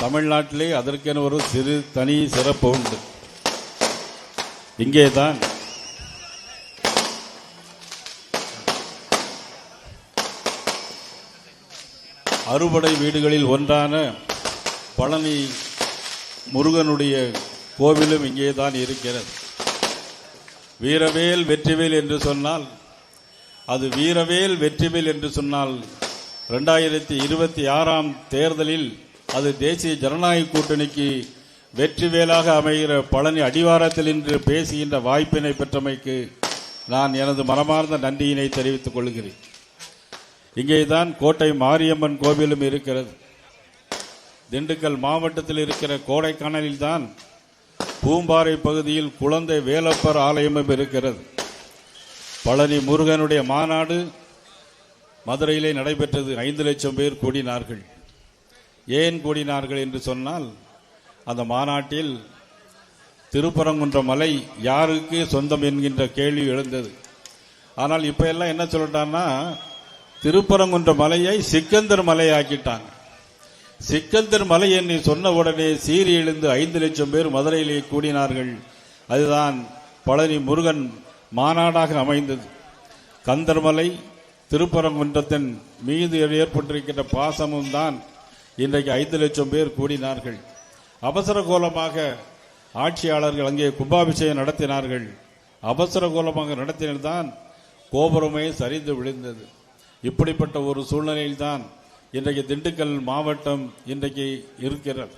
தமிழ்நாட்டிலே அதற்கென ஒரு தனி சிறப்பு உண்டு. இங்கேதான் அறுபடை வீடுகளில் ஒன்றான பழனி முருகனுடைய கோவிலும் இங்கேதான் இருக்கிறது. வீரவேல் வெற்றிவேல் என்று சொன்னால் அது வீரவேல் வெற்றிவேல் என்று சொன்னால் 2026 தேர்தலில் அது தேசிய ஜனநாயக கூட்டணிக்கு வெற்றிவேலாக அமைகிற பழனி அடிவாரத்தில் இன்று பேசுகின்ற வாய்ப்பினை பெற்றமைக்கு நான் எனது மனமார்ந்த நன்றியினை தெரிவித்துக் கொள்கிறேன். இங்கேதான் கோட்டை மாரியம்மன் கோவிலும் இருக்கிறது. திண்டுக்கல் மாவட்டத்தில் இருக்கிற கோடைக்கானலில் தான் பூம்பாறை பகுதியில் குழந்தை வேலப்பர் ஆலயமும் இருக்கிறது. பழனி முருகனுடைய மாநாடு மதுரையிலே நடைபெற்றது. 5 லட்சம் பேர் கூடினார்கள். ஏன் கூடினார்கள் என்று சொன்னால், அந்த மாநாட்டில் திருப்பரங்குன்ற மலை யாருக்கு சொந்தம் என்கின்ற கேள்வி எழுந்தது. ஆனால் இப்ப எல்லாம் என்ன சொல்லிட்டான்னா, திருப்பரங்குன்ற மலையை சிக்கந்தர் மலை ஆக்கிட்டாங்க. சிக்கந்தர் மலை என்று சொன்ன உடனே சீறி எழுந்து 5 லட்சம் பேர் மதுரையிலே கூடினார்கள். அதுதான் பழனி முருகன் மாநாடாக அமைந்தது. கந்தர்மலை திருப்பரங்குன்றத்தின் மீது ஏற்பட்டிருக்கின்ற பாசமும் தான் இன்றைக்கு 5 லட்சம் பேர் கூடினார்கள். அவசர கோலமாக ஆட்சியாளர்கள் அங்கே கும்பாபிஷேகம் நடத்தினார்கள். அவசர கோலமாக நடத்தினதுதான் கோபுரமே சரிந்து விழுந்தது. இப்படிப்பட்ட ஒரு சூழ்நிலையில்தான் இன்றைக்கு திண்டுக்கல் மாவட்டம் இன்றைக்கு இருக்கிறது.